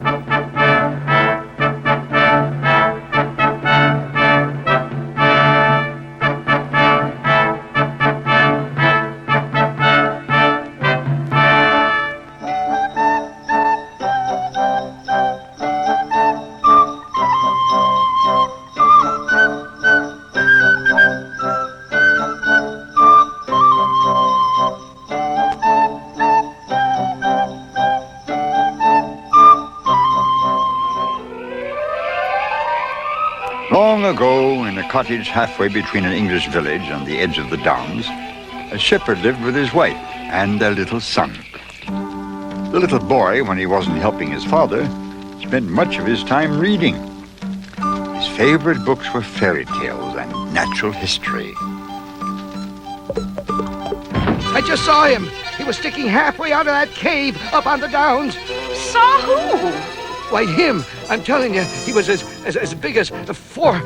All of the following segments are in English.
Long ago, in a cottage halfway between an English village and the edge of the downs, a shepherd lived with his wife and their little son. The little boy, when he wasn't helping his father, spent much of his time reading. His favorite books were fairy tales and natural history. I just saw him. He was sticking halfway out of that cave up on the downs. Saw who? Why, him. I'm telling you, he was as big as 4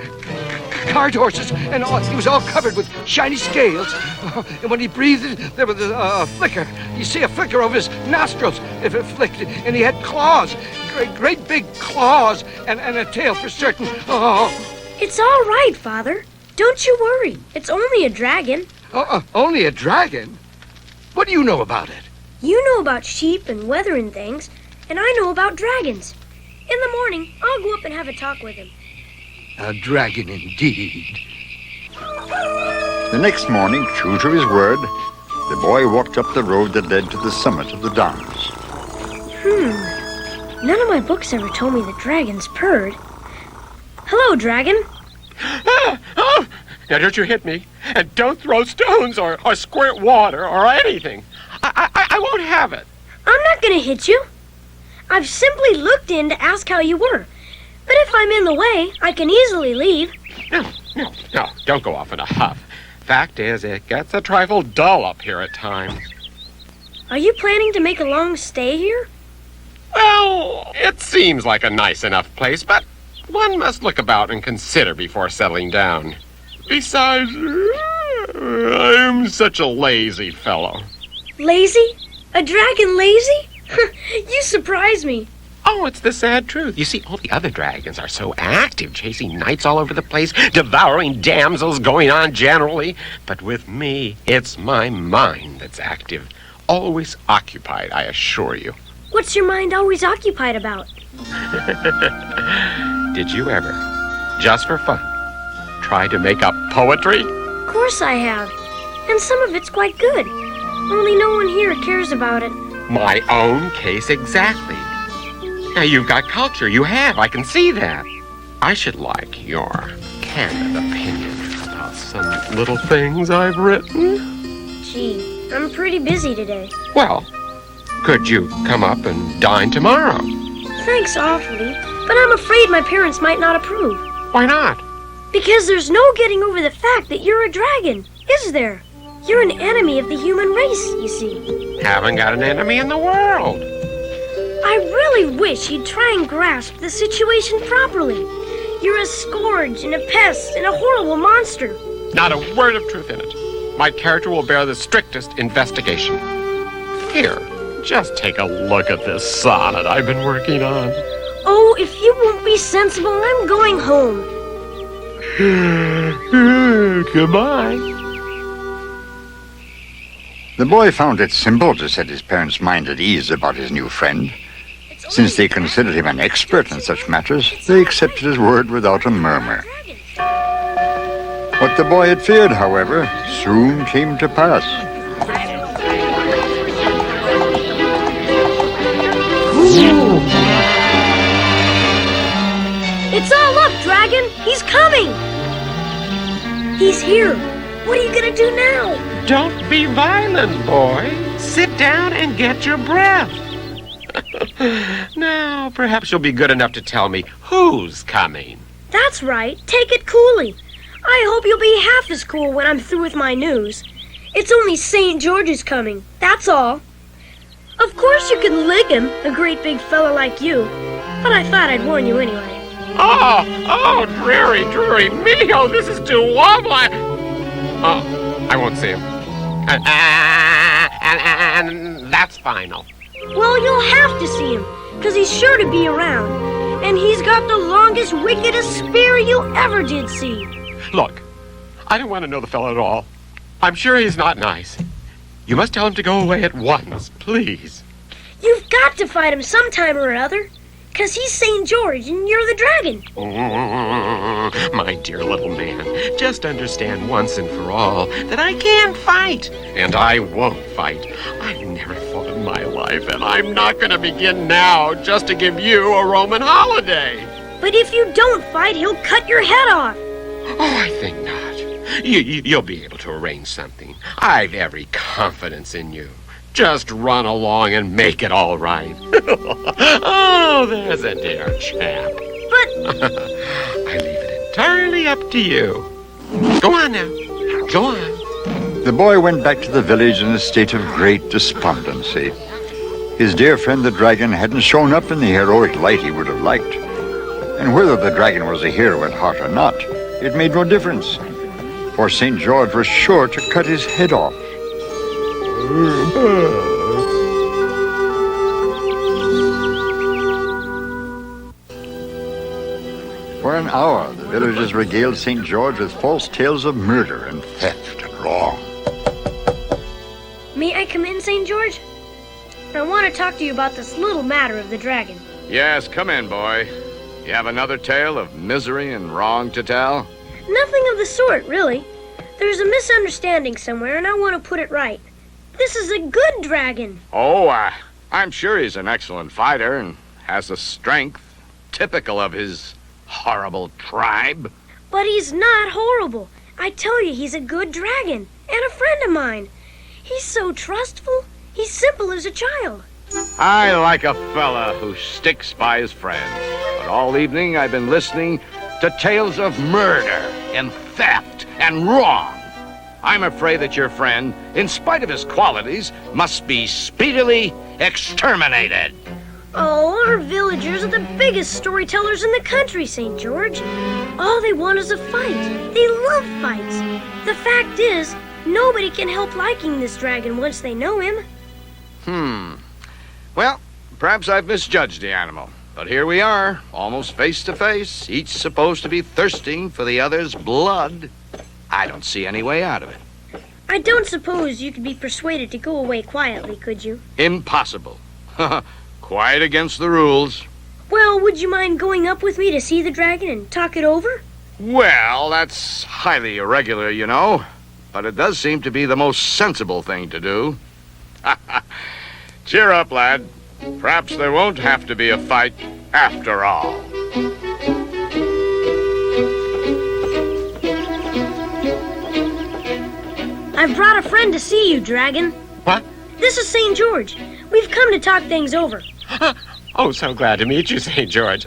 cart horses, and he was all covered with shiny scales. And when he breathed, there was a flicker. You see a flicker of his nostrils if it flicked. And he had claws, great big claws, and a tail for certain. Oh. It's all right, Father. Don't you worry. It's only a dragon. Only a dragon? What do you know about it? You know about sheep and weather and things, and I know about dragons. In the morning, I'll go up and have a talk with him. A dragon indeed. The next morning, true to his word, the boy walked up the road that led to the summit of the downs. None of my books ever told me that dragons purred. Hello, dragon. Oh! Now don't you hit me, and don't throw stones or squirt water or anything. I won't have it. I'm not going to hit you. I've simply looked in to ask how you were. But if I'm in the way, I can easily leave. No, don't go off in a huff. Fact is, it gets a trifle dull up here at times. Are you planning to make a long stay here? Well, it seems like a nice enough place, but one must look about and consider before settling down. Besides, I'm such a lazy fellow. Lazy? A dragon lazy? You surprise me. Oh, it's the sad truth. You see, all the other dragons are so active, chasing knights all over the place, devouring damsels, going on generally. But with me, it's my mind that's active. Always occupied, I assure you. What's your mind always occupied about? Did you ever, just for fun, try to make up poetry? Of course I have. And some of it's quite good. Only no one here cares about it. My own case exactly. Now, you've got culture. You have. I can see that. I should like your candid opinion about some little things I've written. Gee, I'm pretty busy today. Well, could you come up and dine tomorrow? Thanks awfully, but I'm afraid my parents might not approve. Why not? Because there's no getting over the fact that you're a dragon, is there? You're an enemy of the human race, you see. Haven't got an enemy in the world. I really wish you'd try and grasp the situation properly. You're a scourge and a pest and a horrible monster. Not a word of truth in it. My character will bear the strictest investigation. Here, just take a look at this sonnet I've been working on. Oh, if you won't be sensible, I'm going home. Goodbye. The boy found it simple to set his parents' mind at ease about his new friend. Since they considered him an expert in such matters, they accepted his word without a murmur. What the boy had feared, however, soon came to pass. It's all up, dragon! He's coming! He's here. What are you gonna do now? Don't be violent, boy. Sit down and get your breath. Now, perhaps you'll be good enough to tell me who's coming. That's right. Take it coolly. I hope you'll be half as cool when I'm through with my news. It's only St. George's coming, that's all. Of course you can lick him, a great big fella like you. But I thought I'd warn you anyway. Oh, dreary me. Oh, this is too awful. I won't see him. And that's final. Well, you'll have to see him. 'cause he's sure to be around. And he's got the longest, wickedest spear you ever did see. Look, I don't want to know the fellow at all. I'm sure he's not nice. You must tell him to go away at once, please. You've got to fight him sometime or other, 'cause he's St. George and you're the dragon. My dear little man, just understand once and for all that I can't fight, and I won't fight. I've never fought in my life, and I'm not going to begin now just to give you a Roman holiday. But if you don't fight, he'll cut your head off. Oh, I think not. You'll be able to arrange something. I've every confidence in you. Just run along and make it all right. Oh, there's a dear chap. But I leave it entirely up to you. Go on now. Go on. The boy went back to the village in a state of great despondency. His dear friend the dragon hadn't shown up in the heroic light he would have liked. And whether the dragon was a hero at heart or not, it made no difference. For St. George was sure to cut his head off. For an hour, the villagers regaled St. George with false tales of murder and theft and wrong. may I come in, St. George? I want to talk to you about this little matter of the dragon. Yes, come in, boy. You have another tale of misery and wrong to tell? Nothing of the sort, really. There's a misunderstanding somewhere, and I want to put it right. This is a good dragon. Oh, I'm sure he's an excellent fighter and has a strength typical of his horrible tribe. But he's not horrible. I tell you, he's a good dragon and a friend of mine. He's so trustful. He's simple as a child. I like a fella who sticks by his friends. But all evening I've been listening to tales of murder and theft and wrong. I'm afraid that your friend, in spite of his qualities, must be speedily exterminated. Oh, our villagers are the biggest storytellers in the country, St. George. All they want is a fight. They love fights. The fact is, nobody can help liking this dragon once they know him. Well, perhaps I've misjudged the animal. But here we are, almost face to face, each supposed to be thirsting for the other's blood. I don't see any way out of it. I don't suppose you could be persuaded to go away quietly, could you? Impossible. Quite against the rules. Well, would you mind going up with me to see the dragon and talk it over? Well, that's highly irregular, you know. But it does seem to be the most sensible thing to do. Cheer up, lad. Perhaps there won't have to be a fight after all. I've brought a friend to see you, dragon. What? This is St. George. We've come to talk things over. Oh, so glad to meet you, St. George.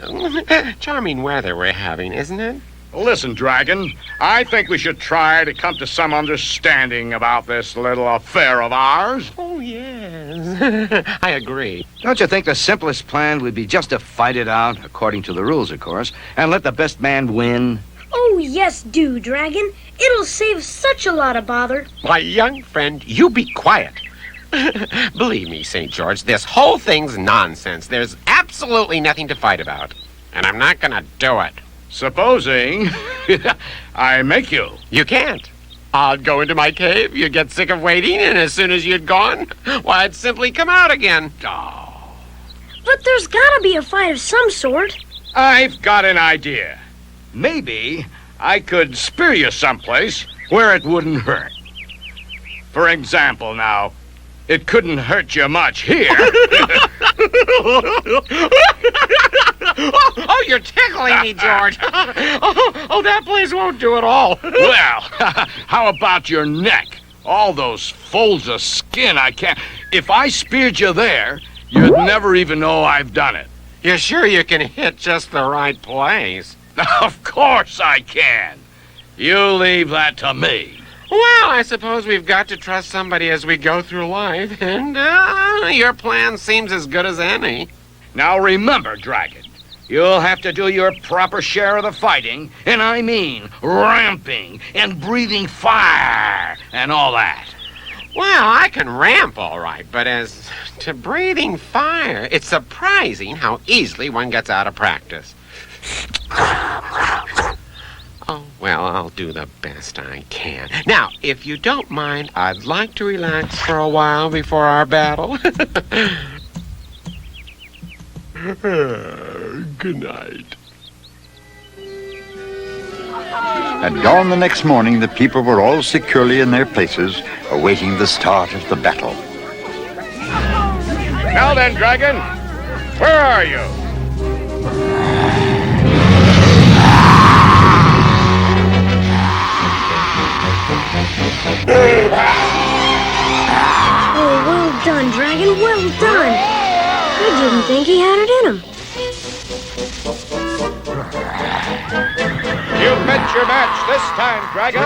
Charming weather we're having, isn't it? Listen, Dragon, I think we should try to come to some understanding about this little affair of ours. Oh, yes. I agree. Don't you think the simplest plan would be just to fight it out, according to the rules, of course, and let the best man win? Oh, yes, do, dragon. It'll save such a lot of bother. My young friend, you be quiet. Believe me, St. George, this whole thing's nonsense. There's absolutely nothing to fight about. And I'm not going to do it. Supposing I make you. You can't. I'd go into my cave, you'd get sick of waiting, and as soon as you'd gone, why, I'd simply come out again. Oh, But there's gotta be a fight of some sort. I've got an idea. Maybe I could spear you someplace where it wouldn't hurt. For example, now, it couldn't hurt you much here. Oh, you're tickling me, George. Oh, that place won't do at all. Well, how about your neck? All those folds of skin I can't... If I speared you there, you'd never even know I've done it. You're sure you can hit just the right place? Of course I can. You leave that to me. Well, I suppose we've got to trust somebody as we go through life, and your plan seems as good as any. Now remember, Dragon, you'll have to do your proper share of the fighting, and I mean ramping and breathing fire and all that. Well, I can ramp all right, but as to breathing fire, it's surprising how easily one gets out of practice. Oh, well, I'll do the best I can. Now, if you don't mind, I'd like to relax for a while before our battle. Good night. At dawn the next morning, the people were all securely in their places, awaiting the start of the battle. Now then, dragon, where are you? Oh, well done, Dragon, well done. I didn't think he had it in him. You've met your match this time, dragon.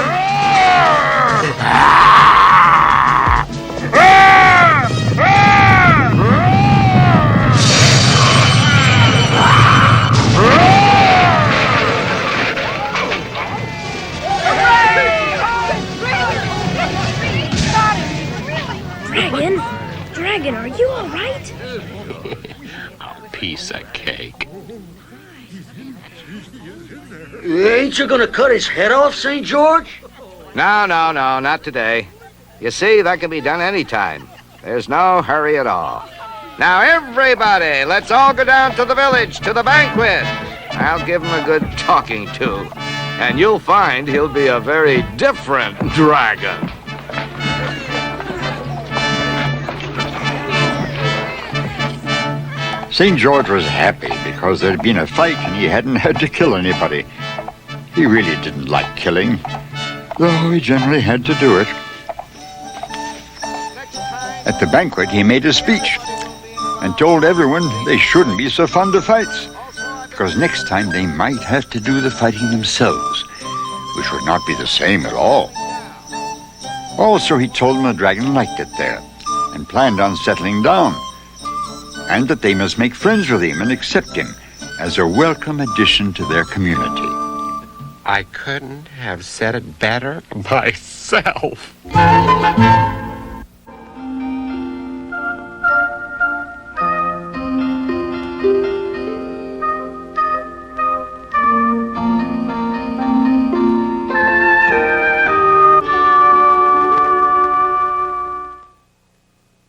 Dragon, are you all right? A piece of cake. Ain't you gonna cut his head off, St. George? No, not today. You see, that can be done anytime. There's no hurry at all. Now, everybody, let's all go down to the village, to the banquet. I'll give him a good talking to. And you'll find he'll be a very different dragon. St. George was happy because there'd been a fight and he hadn't had to kill anybody. He really didn't like killing, though he generally had to do it. At the banquet, he made a speech and told everyone they shouldn't be so fond of fights, because next time they might have to do the fighting themselves, which would not be the same at all. Also, he told them the dragon liked it there and planned on settling down, and that they must make friends with him and accept him as a welcome addition to their community. I couldn't have said it better myself.